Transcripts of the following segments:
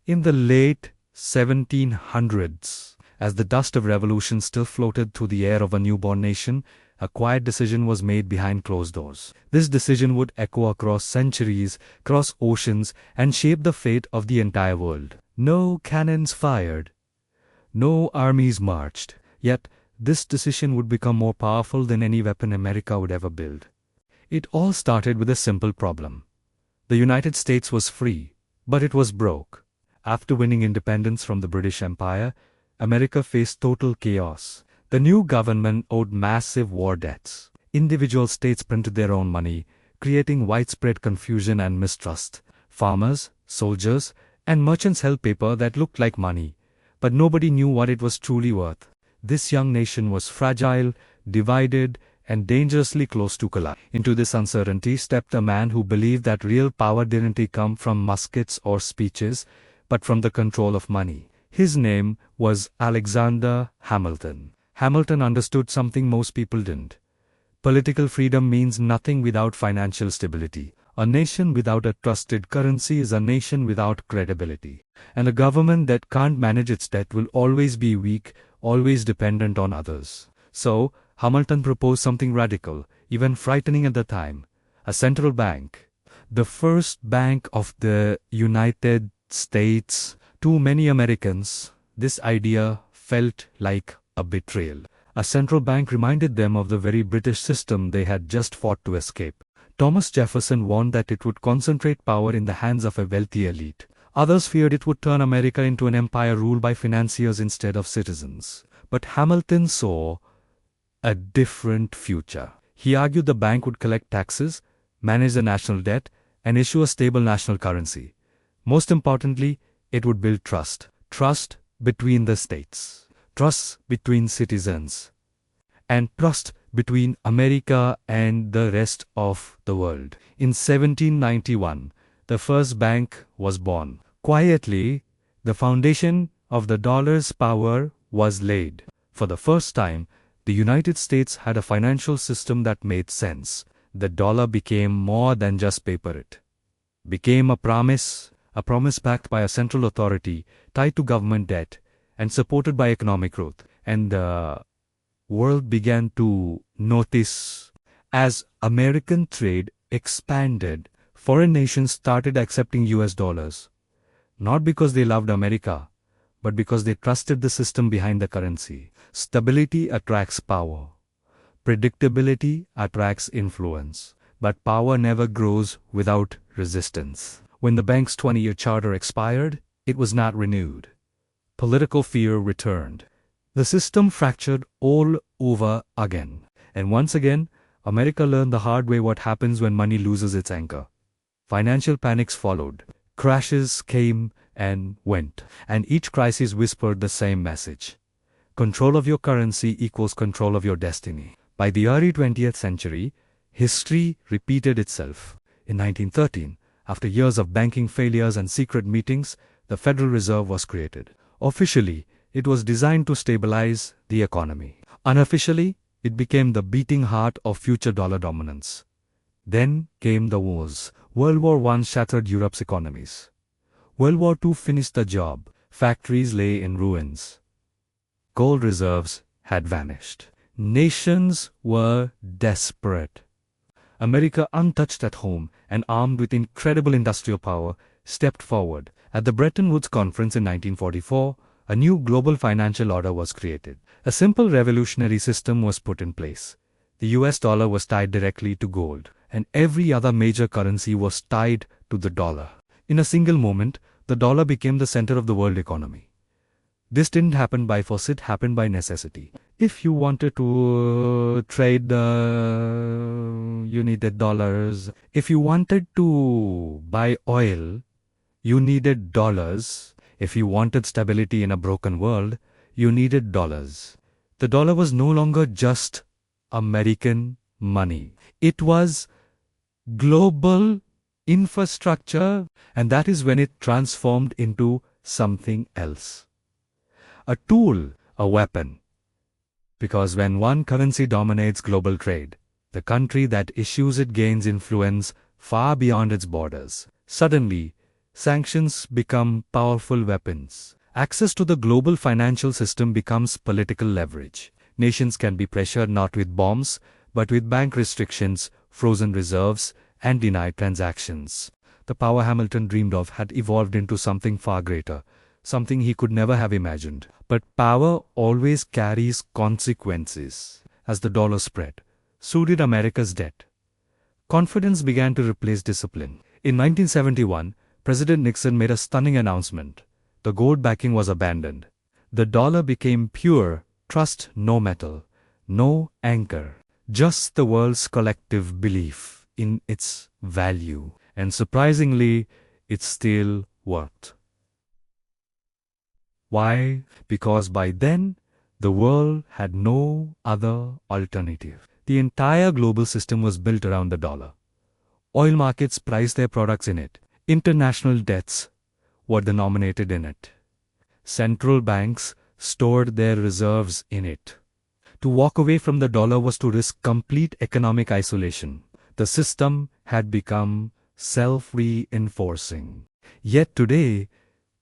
In the late 1700s, as the dust of revolution still floated through the air of a newborn nation, a quiet decision was made behind closed doors. This decision would echo across centuries, cross oceans, and shape the fate of the entire world. No cannons fired, no armies marched, yet this decision would become more powerful than any weapon America would ever build. It all started with a simple problem. The United States was free, but it was broke. After winning independence from the British Empire, America faced total chaos. The new government owed massive war debts. Individual states printed their own money, creating widespread confusion and mistrust. Farmers, soldiers, and merchants held paper that looked like money, but nobody knew what it was truly worth. This young nation was fragile, divided, and dangerously close to collapse. Into this uncertainty stepped a man who believed that real power didn't come from muskets or speeches, but from the control of money. His name was Alexander Hamilton. Hamilton understood something most people didn't. Political freedom means nothing without financial stability. A nation without a trusted currency is a nation without credibility. And a government that can't manage its debt will always be weak, always dependent on others. So, Hamilton proposed something radical, even frightening at the time: a central bank. The first bank of the United States. To many Americans, this idea felt like a betrayal. A central bank reminded them of the very British system they had just fought to escape. Thomas Jefferson warned that it would concentrate power in the hands of a wealthy elite. Others feared it would turn America into an empire ruled by financiers instead of citizens. But Hamilton saw a different future. He argued the bank would collect taxes, manage the national debt, and issue a stable national currency. Most importantly, it would build trust. Trust between the states. Trust between citizens. And trust between America and the rest of the world. In 1791, the first bank was born. Quietly, the foundation of the dollar's power was laid. For the first time, the United States had a financial system that made sense. The dollar became more than just paper. It became a promise backed by a central authority, tied to government debt, and supported by economic growth. And the world began to notice. As American trade expanded, foreign nations started accepting US dollars, not because they loved America, but because they trusted the system behind the currency. Stability attracts power. Predictability attracts influence. But power never grows without resistance. When the bank's 20-year charter expired, it was not renewed. Political fear returned. The system fractured all over again. And once again, America learned the hard way what happens when money loses its anchor. Financial panics followed. Crashes came and went. And each crisis whispered the same message: control of your currency equals control of your destiny. By the early 20th century, history repeated itself. In 1913, after years of banking failures and secret meetings, the Federal Reserve was created. Officially, it was designed to stabilize the economy. Unofficially, it became the beating heart of future dollar dominance. Then came the wars. World War I shattered Europe's economies. World War II finished the job. Factories lay in ruins. Gold reserves had vanished. Nations were desperate. America, untouched at home and armed with incredible industrial power, stepped forward. At the Bretton Woods Conference in 1944, a new global financial order was created. A simple revolutionary system was put in place. The US dollar was tied directly to gold, and every other major currency was tied to the dollar. In a single moment, the dollar became the center of the world economy. This didn't happen by force, it happened by necessity. If you wanted to trade, you needed dollars. If you wanted to buy oil, you needed dollars. If you wanted stability in a broken world, you needed dollars. The dollar was no longer just American money. It was global infrastructure, and that is when it transformed into something else. A tool, a weapon. Because when one currency dominates global trade, the country that issues it gains influence far beyond its borders. Suddenly, sanctions become powerful weapons. Access to the global financial system becomes political leverage. Nations can be pressured not with bombs, but with bank restrictions, frozen reserves, and denied transactions. The power Hamilton dreamed of had evolved into something far greater, something he could never have imagined. But power always carries consequences. As the dollar spread, so did America's debt. Confidence began to replace discipline. In 1971, President Nixon made a stunning announcement. The gold backing was abandoned. The dollar became pure trust, no metal, no anchor, just the world's collective belief in its value. And surprisingly, it still worked. Why? Because by then, the world had no other alternative. The entire global system was built around the dollar. Oil markets priced their products in it. International debts were denominated in it. Central banks stored their reserves in it. To walk away from the dollar was to risk complete economic isolation. The system had become self-reinforcing. Yet today,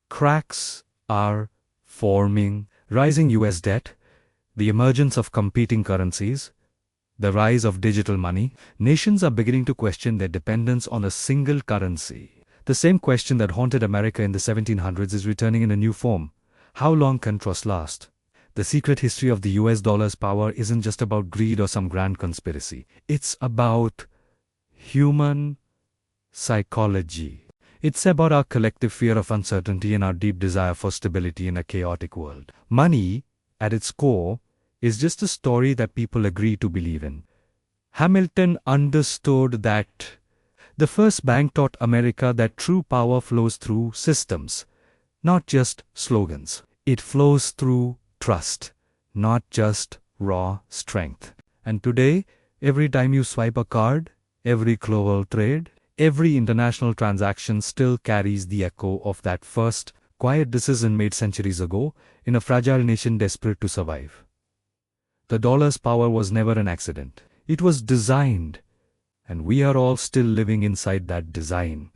cracks are forming. Rising US debt, the emergence of competing currencies, the rise of digital money, nations are beginning to question their dependence on a single currency. The same question that haunted America in the 1700s is returning in a new form. How long can trust last? The secret history of the US dollar's power isn't just about greed or some grand conspiracy. It's about human psychology. It's about our collective fear of uncertainty and our deep desire for stability in a chaotic world. Money, at its core, is just a story that people agree to believe in. Hamilton understood that. The first bank taught America that true power flows through systems, not just slogans. It flows through trust, not just raw strength. And today, every time you swipe a card, every global trade, every international transaction still carries the echo of that first, quiet decision made centuries ago in a fragile nation desperate to survive. The dollar's power was never an accident. It was designed, and we are all still living inside that design.